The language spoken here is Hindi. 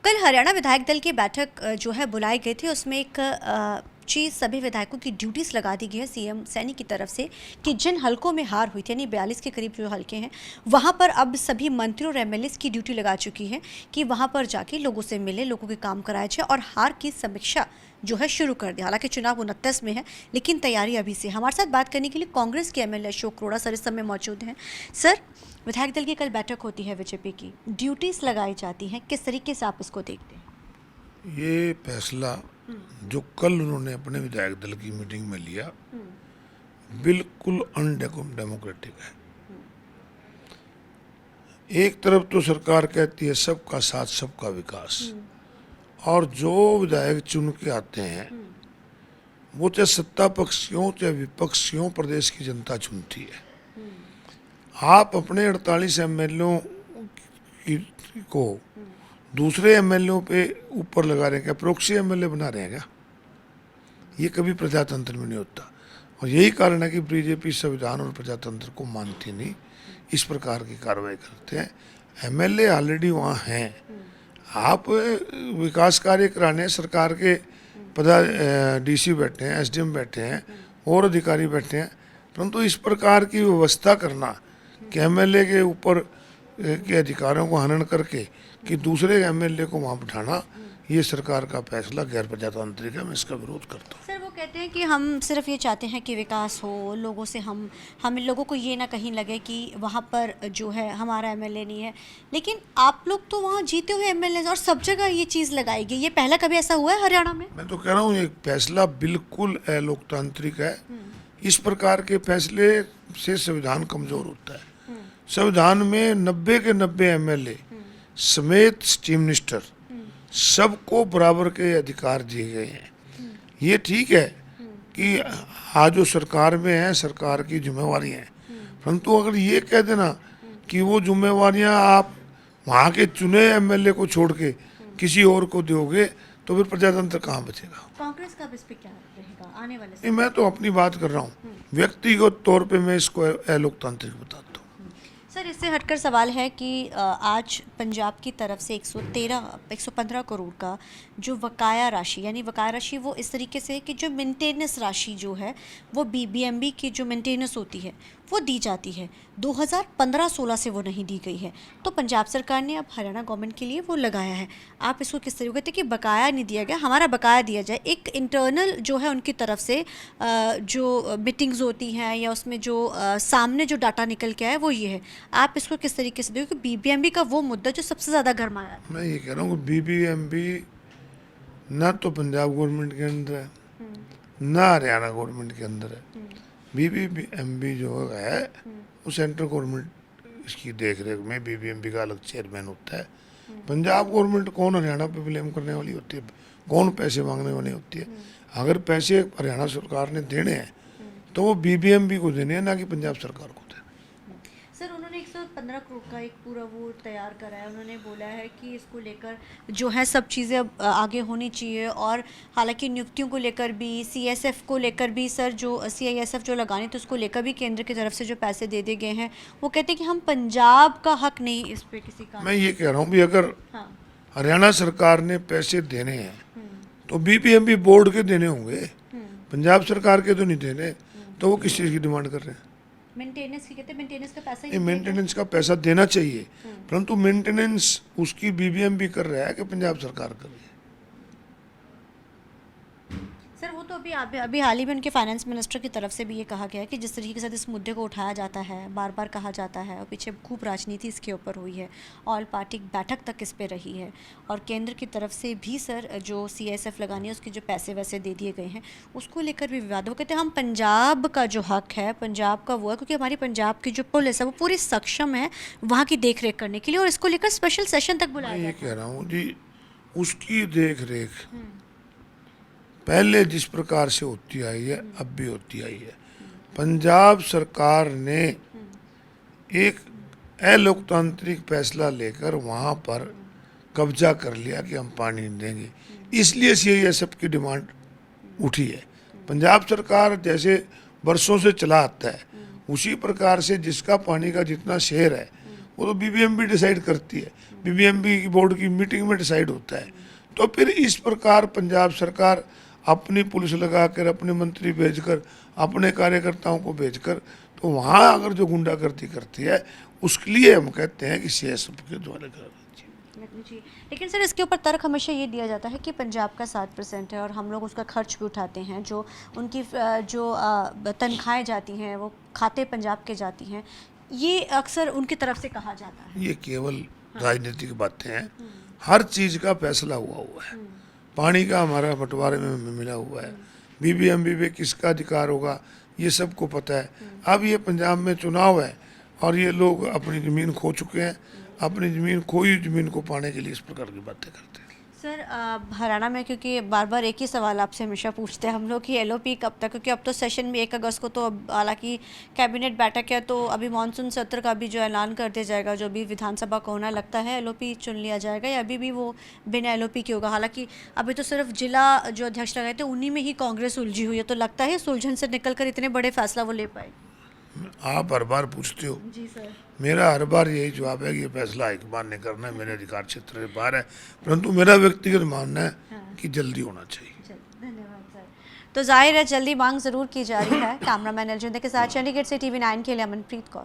कल हरियाणा विधायक दल की बैठक जो है बुलाई गई थी, उसमें एक चीज़ सभी विधायकों की ड्यूटीज़ लगा दी गई है सीएम सैनी की तरफ से कि जिन हलकों में हार हुई थी, यानी 42 के करीब जो हलके हैं, वहाँ पर अब सभी मंत्रियों और एमएलएस की ड्यूटी लगा चुकी है कि वहाँ पर जाके लोगों से मिले, लोगों के काम कराए जाए और हार की समीक्षा जो है शुरू कर दिया। हालांकि चुनाव 29 में है, लेकिन तैयारी अभी से। हमारे साथ बात करने के लिए कांग्रेस के एमएलए अशोक अरोड़ा सर इस समय मौजूद हैं। सर, विधायक दल की कल बैठक होती है बीजेपी की, ड्यूटीज़ लगाई जाती हैं, किस तरीके से आप इसको देखते हैं? ये फैसला जो कल उन्होंने अपने विधायक दल की मीटिंग में लिया बिल्कुल अनडेमोक्रेटिक है। एक तरफ तो सरकार कहती है सबका साथ सबका विकास, और जो विधायक चुन के आते हैं वो चाहे सत्ता पक्ष हो चाहे विपक्ष हो, प्रदेश की जनता चुनती है। आप अपने 48 एमएलए को दूसरे एमएलए पे ऊपर लगा रहे हैं क्या? प्रोक्सी एमएलए बना रहे हैं क्या? ये कभी प्रजातंत्र में नहीं होता, और यही कारण है कि बीजेपी संविधान और प्रजातंत्र को मानती नहीं, इस प्रकार की कार्रवाई करते हैं। एमएलए ऑलरेडी वहाँ हैं, आप विकास कार्य कराने सरकार के डीसी बैठे हैं, एसडीएम बैठे हैं और अधिकारी बैठे हैं, परंतु इस प्रकार की व्यवस्था करना कि एमएलए के ऊपर के अधिकारों को हनन करके कि दूसरे एमएलए को वहाँ बिठाना, ये सरकार का फैसला गैर प्रजातांत्रिक है। मैं इसका विरोध करता हूँ। सर, वो कहते हैं कि हम सिर्फ ये चाहते हैं कि विकास हो, लोगों से हम लोगों को ये ना कहीं लगे कि वहाँ पर जो है हमारा एमएलए नहीं है, लेकिन आप लोग तो वहाँ जीते हुए एमएलए और सब जगह ये चीज़ लगाई गई। ये पहला कभी ऐसा हुआ है हरियाणा में? मैं तो कह रहा हूँ ये फैसला बिल्कुल अलोकतांत्रिक है। इस प्रकार के फैसले से संविधान कमजोर होता है। संविधान में 90 के 90 एमएलए समेत चीफ मिनिस्टर सबको बराबर के अधिकार दिए गए हैं। ये ठीक है कि आज जो सरकार में है सरकार की जिम्मेवारी है, परंतु अगर ये कह देना कि वो जिम्मेवारियां आप वहाँ के चुने एमएलए को छोड़ के किसी और को दोगे तो फिर प्रजातंत्र कहाँ बचेगा? कांग्रेस का इस पे क्या रहेगा आने वाले नहीं, मैं तो अपनी बात कर रहा हूँ, व्यक्तिगत तौर पे मैं इसको अलोकतांत्रिक बताता हूँ। सर, इससे हटकर सवाल है कि आज पंजाब की तरफ से 115 करोड़ का जो बकाया राशि, यानी बकाया राशि वो इस तरीके से है कि जो मेंटेनेंस राशि जो है वो बीबीएमबी की जो मेंटेनेंस होती है वो दी जाती है, 2015-16 से वो नहीं दी गई है। तो पंजाब सरकार ने अब हरियाणा गवर्नमेंट के लिए वो लगाया है। आप इसको किस तरीके कहते हैं कि बकाया नहीं दिया गया, हमारा बकाया दिया जाए? एक इंटरनल जो है उनकी तरफ से जो मीटिंग्स होती हैं या उसमें जो सामने जो डाटा निकल के आया वो ये है। आप इसको किस तरीके से देखो कि बीबीएमबी का वो मुद्दा जो सबसे ज़्यादा गरमाया है? मैं ये कह रहा हूँ कि बीबीएमबी ना तो पंजाब गवर्नमेंट के अंदर है ना हरियाणा गवर्नमेंट के अंदर है। बीबीएमबी जो है वो सेंट्रल गवर्नमेंट इसकी देख रेख में बीबीएमबी का अलग चेयरमैन होता है। पंजाब गवर्नमेंट कौन हरियाणा पे ब्लेम करने वाली होती है? कौन पैसे मांगने वाली होती है? अगर पैसे हरियाणा सरकार ने देने हैं तो वो बीबीएमबी को देने हैं, ना कि पंजाब सरकार को। सर, उन्होंने 115 करोड़ का एक पूरा वो तैयार करा है। उन्होंने बोला है कि इसको लेकर जो है सब चीज़ें अब आगे होनी चाहिए, और हालांकि नियुक्तियों को लेकर भी, सीएसएफ को लेकर भी, सर जो सीआईएसएफ जो लगानी थी उसको लेकर भी केंद्र की तरफ से जो पैसे दे दिए गए हैं, वो कहते हैं कि हम पंजाब का हक नहीं इस पर किसी का। मैं ये कह रहा हूँ भी अगर हरियाणा सरकार ने पैसे देने हैं तो बीबीएमबी बोर्ड के देने होंगे, पंजाब सरकार के तो नहीं देने। तो वो किस चीज़ की डिमांड कर रहे हैं? मेंटेनेंस की कहते हैं, मेंटेनेंस का पैसा ही मेंटेनेंस का पैसा देना चाहिए, परंतु मेंटेनेंस उसकी बीबीएमबी कर रहा है कि पंजाब सरकार कर रही है? सर, वो तो अभी हाल ही में उनके फाइनेंस मिनिस्टर की तरफ से भी ये कहा गया है कि जिस तरीके के साथ इस मुद्दे को उठाया जाता है, बार बार कहा जाता है, और पीछे खूब राजनीति इसके ऊपर हुई है, ऑल पार्टी बैठक तक इस पे रही है, और केंद्र की तरफ से भी सर जो सीएसएफ लगानी है उसके जो पैसे वैसे दे दिए गए हैं उसको लेकर भी विवाद। वो कहते हैं हम पंजाब का जो हक है, पंजाब का वो है, क्योंकि हमारी पंजाब की जो पुलिस है वो पूरी सक्षम है वहाँ की देख रेख करने के लिए, और इसको लेकर स्पेशल सेशन तक बुलाया। मैं ये कह रहा हूँ जी, उसकी देख रेख पहले जिस प्रकार से होती आई है अब भी होती आई है। पंजाब सरकार ने एक अलोकतांत्रिक फैसला लेकर वहाँ पर कब्जा कर लिया कि हम पानी नहीं देंगे, इसलिए सीआईएसएफ की डिमांड उठी है। पंजाब सरकार जैसे वर्षों से चला आता है उसी प्रकार से जिसका पानी का जितना शेयर है वो तो बीबीएमबी डिसाइड करती है, बीबीएमबी की बोर्ड की मीटिंग में डिसाइड होता है। तो फिर इस प्रकार पंजाब सरकार अपनी पुलिस लगाकर, अपने मंत्री भेजकर, अपने कार्यकर्ताओं को भेजकर, तो वहाँ अगर जो गुंडागर्दी करती है उसके लिए हम कहते हैं कि सीएसएफ के द्वारा करा जी। लेकिन सर इसके ऊपर तर्क हमेशा ये दिया जाता है कि पंजाब का 7% है और हम लोग उसका खर्च भी उठाते हैं, जो उनकी जो तनख्वाहें जाती हैं वो खाते पंजाब के जाती हैं, ये अक्सर उनकी तरफ से कहा जाता है। ये केवल राजनीतिक बातें हैं। हर चीज़ का फैसला हुआ है। पानी का हमारा बंटवारे में मिला हुआ है, बीबीएमबी पे किसका अधिकार होगा ये सबको पता है। अब ये पंजाब में चुनाव है और ये लोग अपनी ज़मीन खो चुके हैं, अपनी ज़मीन खोई ज़मीन को पाने के लिए इस प्रकार की बातें करते हैं। सर हरियाणा में, क्योंकि बार बार एक ही सवाल आपसे हमेशा पूछते हैं हम लोग कि एलओपी कब तक, क्योंकि अब तो सेशन में 1 अगस्त को तो अब हालांकि कैबिनेट बैठक है, तो अभी मानसून सत्र का भी जो ऐलान कर दिया जाएगा, जो भी विधानसभा को होना लगता है एलओपी चुन लिया जाएगा, या अभी भी वो बिना एलओपी के होगा? हालांकि अभी तो सिर्फ जिला जो अध्यक्ष लगाए थे उन्हीं में ही कांग्रेस उलझी हुई है, तो लगता है सुलझन से निकल कर इतने बड़े फैसला वो ले पाए? आप हर बार पूछते हो, जी सर। मेरा हर बार यही जवाब है कि ये फैसला हाईकमान ने करना है, मेरे अधिकार क्षेत्र से बाहर है, परंतु मेरा व्यक्तिगत मानना है कि जल्दी होना चाहिए। धन्यवाद सर। तो जाहिर है जल्दी मांग ज़रूर की जा रही है। कैमरामैन अलजिंदर के साथ चंडीगढ़ से TV9 के लिए अमनप्रीत कौर।